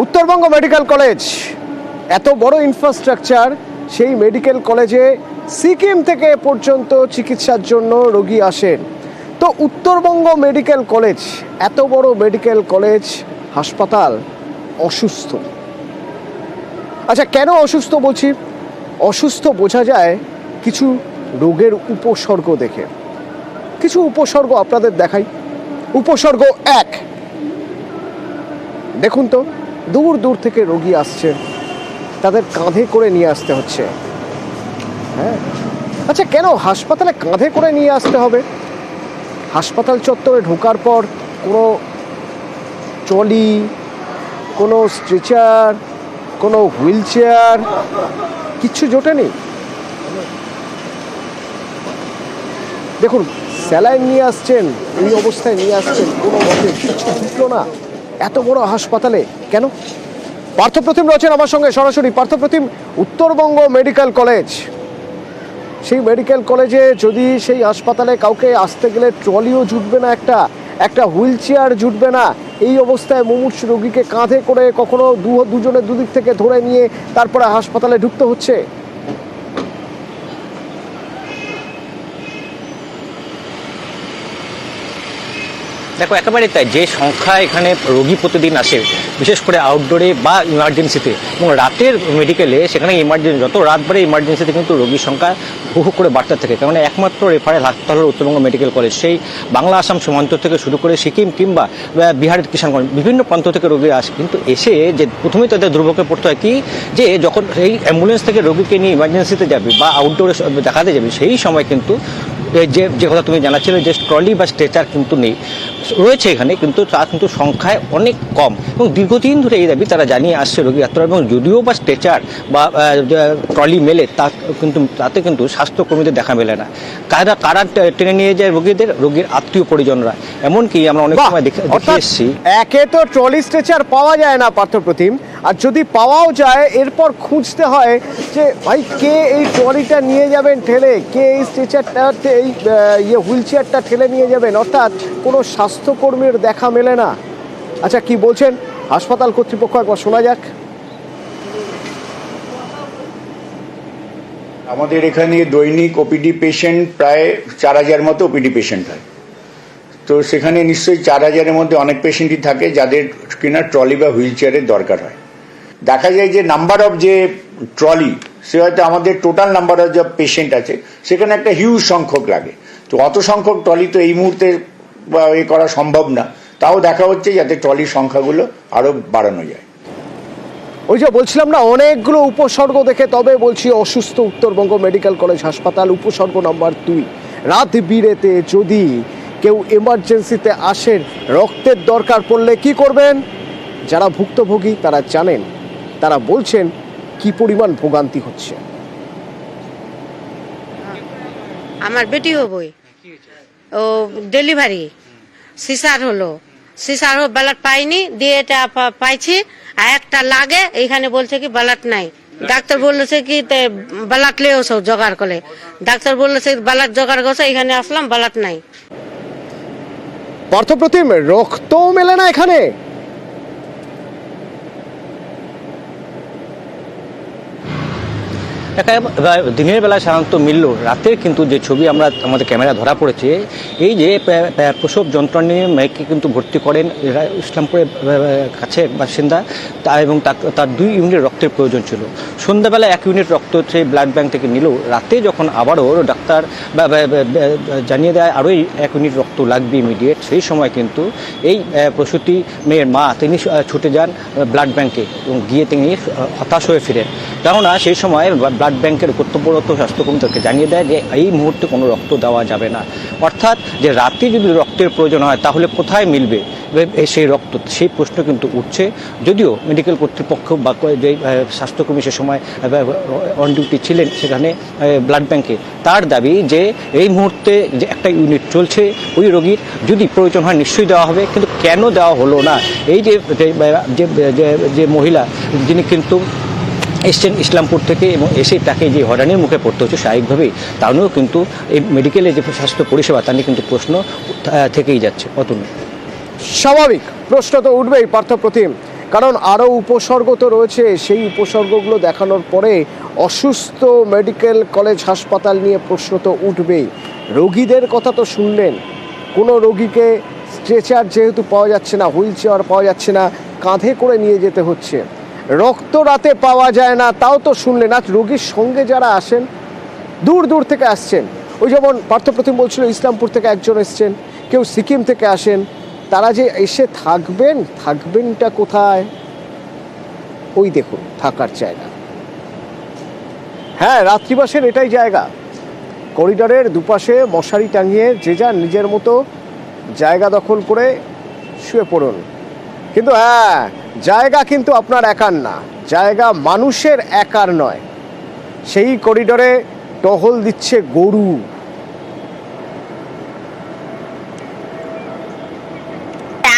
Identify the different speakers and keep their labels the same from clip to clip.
Speaker 1: Uttarbanga medical college এত বড় infrastructure, সেই মেডিকেল কলেজে সিকিম থেকে পর্যন্ত চিকিৎসার জন্য রোগী আসেন। তো উত্তরবঙ্গ মেডিকেল কলেজ, এত বড় মেডিকেল কলেজ হাসপাতাল অসুস্থ। আচ্ছা, কেন অসুস্থ বলছি? অসুস্থ বোঝা যায় কিছু রোগের উপসর্গ দেখে। কিছু উপসর্গ আপনাদের দেখাই। উপসর্গ 1, দেখুন তো, দূর দূর থেকে রোগী আসছে, তাদের কাঁধে করে নিয়ে আসতে হচ্ছে। হ্যাঁ, আচ্ছা, কেন হাসপাতালে কাঁধে করে নিয়ে আসতে হবে? হাসপাতাল চত্বরে ঢোকার পর কোনো ট্রলি, কোনো স্ট্রেচার, কোনো হুইল চেয়ার কিচ্ছু জোটেনি। দেখুন, স্যালাইন নিয়ে আসছেন, এই অবস্থায় নিয়ে আসছেন, কোনো মতে কিছু ঢুকলো না এত বড় হাসপাতালে। কেন? পার্থপ্রতিম রয়েছেন আমার সঙ্গে সরাসরি। পার্থপ্রতিম, উত্তরবঙ্গ মেডিকেল কলেজ, সেই মেডিকেল কলেজে যদি সেই হাসপাতালে কাউকে আসতে গেলে ট্রলিও জুটবে না, একটা হুইল চেয়ার জুটবে না, এই অবস্থায় মুমূর্ষু রোগীকে কাঁধে করে কখনো দুজনে দুদিক থেকে ধরে নিয়ে তারপরে হাসপাতালে ঢুকতে হচ্ছে।
Speaker 2: দেখো, একেবারে তাই। যে সংখ্যা এখানে রোগী প্রতিদিন আসে, বিশেষ করে আউটডোরে বা ইমার্জেন্সিতে, এবং রাতের মেডিকেলে, সেখানে ইমার্জেন্সি যত রাত বাড়ে ইমার্জেন্সিতে কিন্তু রোগীর সংখ্যা বহু করে বাড়তে থাকে। কারণ একমাত্র রেফারেল হাসপাতাল হল উত্তরবঙ্গ মেডিকেল কলেজ। সেই বাংলা আসাম সীমান্ত থেকে শুরু করে সিকিম কিংবা বিহারের কিষানগঞ্জ বিভিন্ন প্রান্ত থেকে রোগী আসে। কিন্তু এসে যে প্রথমেই তাদের দুর্ভোগে পড়তে হয় কি, যে যখন এই অ্যাম্বুলেন্স থেকে রোগীকে নিয়ে ইমার্জেন্সিতে যাবে বা আউটডোরে দেখাতে যাবে, সেই সময় কিন্তু যে কথা তুমি জানাচ্ছিলে, যে ট্রলি বা স্ট্রেচার কিন্তু নেই, রয়েছে এখানে, কিন্তু তা কিন্তু সংখ্যায় অনেক কম। এবং দীর্ঘদিন ধরে এই দাবি তারা জানিয়ে আসছে রোগী আত্মরা। এবং যদিও বা স্ট্রেচার বা ট্রলি মেলে, তাতে কিন্তু স্বাস্থ্যকর্মীদের দেখা মেলে না। কারা টেনে নিয়ে যায় রোগীর আত্মীয় পরিজনরা। এমনকি আমরা অনেক সময় দেখে এসেছি,
Speaker 1: একে তো ট্রলি স্ট্রেচার পাওয়া যায় না পার্থপ্রতিম, আর যদি পাওয়াও যায় এরপর খুঁজতে হয় যে ভাই কে এই ট্রলিটা নিয়ে যাবেন ঠেলে, কে এই স্ট্রেচারটা, এই হুইল চেয়ারটা ঠেলে নিয়ে যাবেন। অর্থাৎ কোনো স্বাস্থ্যকর্মীর দেখা মেলে না। আচ্ছা, কি বলছেন হাসপাতাল কর্তৃপক্ষ, একবার শোনা যাক।
Speaker 3: আমাদের এখানে দৈনিক ওপিডি পেশেন্ট প্রায় 4000 মতো ওপিডি পেশেন্ট হয়। তো সেখানে নিশ্চয়ই 4000-এর মধ্যে অনেক পেশেন্টই থাকে যাদের কিনা ট্রলি বা হুইল চেয়ারের দরকার হয়। দেখা যায় যে নাম্বার অফ যে ট্রলি, সে হয়তো আমাদের টোটাল নাম্বার অফ যে পেশেন্ট আছে সেখানে একটা হিউজ সংখ্যক লাগে। তো অত সংখ্যক ট্রলি তো এই মুহূর্তে করা সম্ভব না। তাও দেখা হচ্ছে যাতে ট্রলির সংখ্যাগুলো আরো বাড়ানো যায়।
Speaker 1: ওই যে বলছিলাম না, অনেকগুলো উপসর্গ দেখে তবে বলছি অসুস্থ উত্তরবঙ্গ মেডিকেল কলেজ হাসপাতাল। উপসর্গ নাম্বার 2, রাত বিরেতে যদি কেউ এমার্জেন্সিতে আসেন, রক্তের দরকার পড়লে কি করবেন? যারা ভুক্তভোগী তারা জানেন, তারা বলছেন কি পরিমাণ ভোগান্তি হচ্ছে।
Speaker 4: আমার বেটি হবই, ও ডেলিভারি সিসার হলো, ব্লাড পাইনি, দিয়ে এটা পাইছি, আর একটা লাগে, এইখানে বলছে কি ব্লাড নাই। ডাক্তার বললেছে কি ব্লাড লেও সব জোগাড় করে, ডাক্তার বললেছে ব্লাড জোগাড় করছে, এখানে আসলাম ব্লাড নাই।
Speaker 1: পার্থপ্রতিম, রক্তও মেলে না এখানে।
Speaker 2: দিনের বেলায় সাধারণত মিলল, রাতের কিন্তু যে ছবি আমরা আমাদের ক্যামেরা ধরা পড়েছে, এই যে প্রসব যন্ত্রণা নিয়ে মেয়েকে কিন্তু ভর্তি করেন ইসলামপুরের কাছে বাসিন্দা, এবং তার 2 ইউনিট রক্তের প্রয়োজন ছিল। সন্ধ্যাবেলা 1 ইউনিট রক্ত সেই ব্লাড ব্যাংক থেকে নিল। রাতে যখন আবারও ডাক্তার জানিয়ে দেয় আরও 1 ইউনিট রক্ত লাগবে ইমিডিয়েট, সেই সময় কিন্তু এই প্রসূতি মেয়ের মা তিনি ছুটে যান ব্লাড ব্যাংকে এবং গিয়ে তিনি হতাশ হয়ে ফিরেন। কেননা সেই সময় ব্লাড ব্যাংকের কর্তব্যরত স্বাস্থ্যকর্মীদেরকে জানিয়ে দেয় যে এই মুহূর্তে কোনো রক্ত দেওয়া যাবে না। অর্থাৎ যে রাতে যদি রক্তের প্রয়োজন হয় তাহলে কোথায় মিলবে সেই রক্ত, সেই প্রশ্ন কিন্তু উঠছে। যদিও মেডিকেল কর্তৃপক্ষ বা যে স্বাস্থ্যকর্মী সে সময় অন ডিউটি ছিলেন সেখানে ব্লাড ব্যাংকে, তার দাবি যে এই মুহূর্তে যে একটা ইউনিট চলছে, ওই রোগীর যদি প্রয়োজন হয় নিশ্চয়ই দেওয়া হবে। কিন্তু কেন দেওয়া হলো না, এই যে মহিলা যিনি কিন্তু এসছেন ইসলামপুর থেকে এবং এসে তাকে যে হয়রানির মুখে পড়তে হচ্ছে স্বাভাবিকভাবেই, তারও কিন্তু এই মেডিকেলের যে স্বাস্থ্য পরিষেবা তা নিয়ে কিন্তু প্রশ্ন থেকেই যাচ্ছে। অতনু,
Speaker 1: স্বাভাবিক প্রশ্ন তো উঠবেই পার্থপ্রতিম। কারণ আরও উপসর্গ তো রয়েছে, সেই উপসর্গগুলো দেখানোর পরে অসুস্থ মেডিকেল কলেজ হাসপাতাল নিয়ে প্রশ্ন তো উঠবেই। রোগীদের কথা তো শুনলেন, কোনো রোগীকে স্ট্রেচার যেহেতু পাওয়া যাচ্ছে না, হুইল চেয়ার পাওয়া যাচ্ছে না, কাঁধে করে নিয়ে যেতে হচ্ছে। রক্ত রাতে পাওয়া যায় না, তাও তো শুনলেন। আজ রোগীর সঙ্গে যারা আসেন দূর দূর থেকে আসছেন, ওই যেমন পার্থপ্রতিম বলছিল ইসলামপুর থেকে একজন এসছেন, কেউ সিকিম থেকে আসেন, তারা যে এসে থাকবেনটা কোথায়? ওই দেখুন থাকার জায়গা। হ্যাঁ, রাত্রিবাসের এটাই জায়গা। করিডরের দুপাশে মশারি টাঙিয়ে যে যার নিজের মতো জায়গা দখল করে শুয়ে পড়ুন। কিন্তু হ্যাঁ, জায়গা কিন্তু আপনার একার না, জায়গা মানুষের একার নয়। সেই করিডরে টহল দিচ্ছে গরু।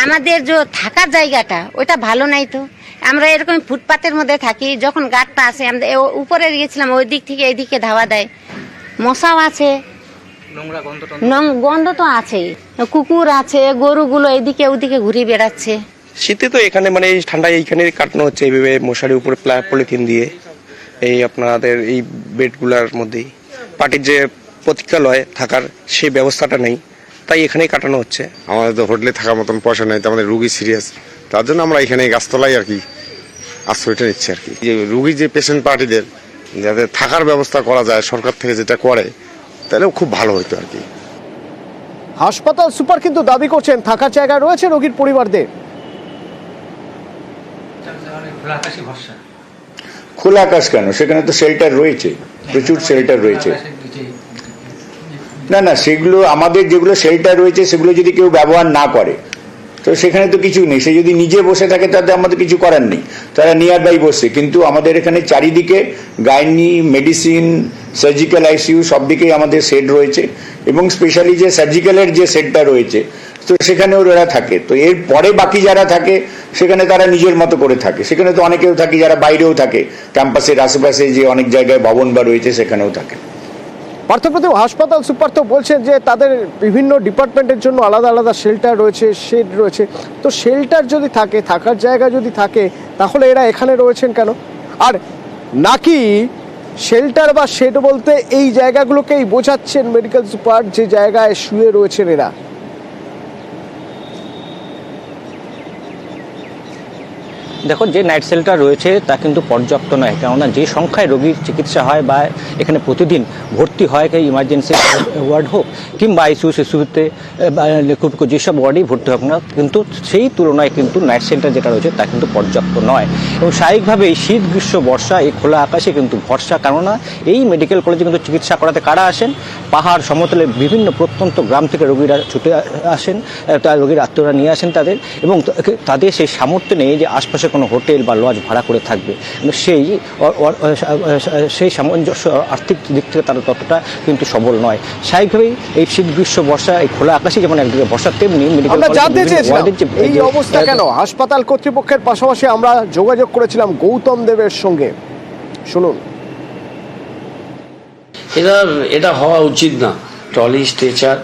Speaker 4: আমাদের যে থাকার জায়গাটা ওটা ভালো নাই তো। আমরা এরকম ফুটপাতের মধ্যে থাকি, যখন গাড়টা আসে আমরা উপরে গিয়েছিলাম, ওই দিক থেকে এইদিকে ধাওয়া দেয়, মশাও আছে, গন্ধ তো আছেই, কুকুর আছে, গরুগুলো এদিকে ওদিকে ঘুরে বেড়াচ্ছে।
Speaker 5: শীতে তো এখানে মানে ঠান্ডায় এইখানে কাটানো হচ্ছে, এইভাবে মশারির উপরে পলিথিন দিয়ে এই আপনাদের এই বেডগুলোর মধ্যেই। পার্টির যে প্রতীক্ষালয় থাকার সেই ব্যবস্থাটা নেই, তাই এখানেই কাটানো হচ্ছে।
Speaker 6: আমাদের তো হোটেলে থাকার মতন পয়সা নেই, তো আমাদের রুগী সিরিয়াস, তার জন্য আমরা এখানে গাছতলায় আর কি আশ্রয়টা নিচ্ছি আর কি। যে রুগী যে পেশেন্ট পার্টিদের যাতে থাকার ব্যবস্থা করা যায় সরকার থেকে, যেটা করে তাহলেও খুব ভালো হতো আর কি।
Speaker 1: হাসপাতাল সুপার কিন্তু দাবি করছেন থাকার জায়গা রয়েছে রোগীর পরিবারদের।
Speaker 3: খোলা আকাশ কেন? সেখানে তো শেল্টার রয়েছে, প্রচুর শেল্টার রয়েছে। না, সেগুলো আমাদের যেগুলো শেল্টার রয়েছে সেগুলো যদি কেউ ব্যবহার না করে তো সেখানে তো কিছু নেই। সে যদি নিজে বসে থাকে তাতে আমাদের কিছু করার নেই, তারা নিয়ার বাই বসে। কিন্তু আমাদের এখানে চারিদিকে গাইনি, মেডিসিন, সার্জিক্যাল আইসিইউ সব দিকেই আমাদের সেট রয়েছে, এবং স্পেশালি যে সার্জিক্যালের যে সেটটা রয়েছে তো সেখানেও ওরা থাকে। তো এর পরে বাকি যারা থাকে সেখানে তারা নিজের মতো করে থাকে। সেখানে তো অনেকেও থাকে যারা বাইরেও থাকে, ক্যাম্পাসের আশেপাশে যে অনেক জায়গায় ভবন বা রয়েছে সেখানেও থাকে।
Speaker 1: পার্থপ্রতিম হাসপাতাল সুপার তো বলছেন যে তাদের বিভিন্ন ডিপার্টমেন্টের জন্য আলাদা আলাদা শেল্টার রয়েছে, শেড রয়েছে। তো শেল্টার যদি থাকে, থাকার জায়গা যদি থাকে, তাহলে এরা এখানে রয়েছেন কেন? আর নাকি শেল্টার বা শেড বলতে এই জায়গাগুলোকেই বোঝাচ্ছেন মেডিকেল সুপার, যে জায়গায় শুয়ে রয়েছেন এরা?
Speaker 2: দেখো, যে নাইট শেল্টার রয়েছে তা কিন্তু পর্যাপ্ত নয়, কেননা যে সংখ্যায় রোগীর চিকিৎসা হয় বা এখানে প্রতিদিন ভর্তি হয়, ইমার্জেন্সি ওয়ার্ড হোক কিংবা আইসিইউ, শিশুতে যেসব ওয়ার্ডেই ভর্তি হোক না, কিন্তু সেই তুলনায় কিন্তু নাইট শেল্টার যেটা রয়েছে তা কিন্তু পর্যাপ্ত নয়। এবং স্বাভাবিকভাবে এই শীত, গ্রীষ্ম, বর্ষা এই খোলা আকাশে কিন্তু ভরসা, কেননা এই মেডিকেল কলেজে কিন্তু চিকিৎসা করাতে কারা আসেন? পাহাড় সমতলে বিভিন্ন প্রত্যন্ত গ্রাম থেকে রোগীরা ছুটে আসেন, তার রোগীর আত্মীয়রা নিয়ে আসেন তাদের, এবং তাদের সেই সামর্থ্য নেই যে আশপাশে কোনো হোটেল বা লজ ভাড়া করে থাকবে। সেই সামঞ্জস্য আর্থিক দিক থেকে তারা ততটা কিন্তু সবল নয়। স্বাভাবিকভাবেই এই শীত, গ্রীষ্ম, বর্ষা এই খোলা আকাশে যেমন একদিকে বর্ষা, তেমনি
Speaker 1: আমরা জানতে চেয়েছিলাম এই অবস্থা কেন। হাসপাতাল কর্তৃপক্ষের পাশাপাশি আমরা যোগাযোগ করেছিলাম গৌতম দেবের সঙ্গে, শুনুন।
Speaker 7: এটা হওয়া উচিত না। ট্রলি, স্ট্রেচার,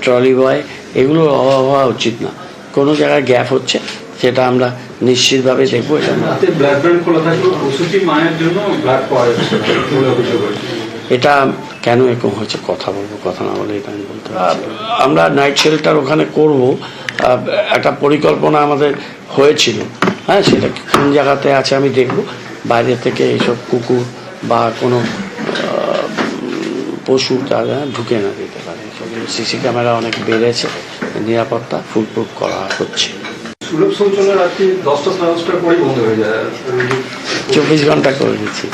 Speaker 7: ট্রলি বয়, এগুলো হওয়া উচিত না। কোনো জায়গায় গ্যাপ হচ্ছে, সেটা আমরা নিশ্চিতভাবে দেখবো। এটা কেন এরকম হয়েছে কথা বলবো, কথা না বলে এটা আমি বলতে পারছি। আমরা নাইট শেল্টার ওখানে করব, একটা পরিকল্পনা আমাদের হয়েছিল। হ্যাঁ, সেটা কোন জায়গাতে আছে আমি দেখব। বাইরে থেকে এইসব কুকুর বা কোনো পশু তারা ঢুকে না দিতে পারে। সিসি ক্যামেরা অনেক বেড়েছে, নিরাপত্তা ফুলপ্রুফ করা হচ্ছে।
Speaker 8: 24 ঘন্টা করে দিচ্ছি।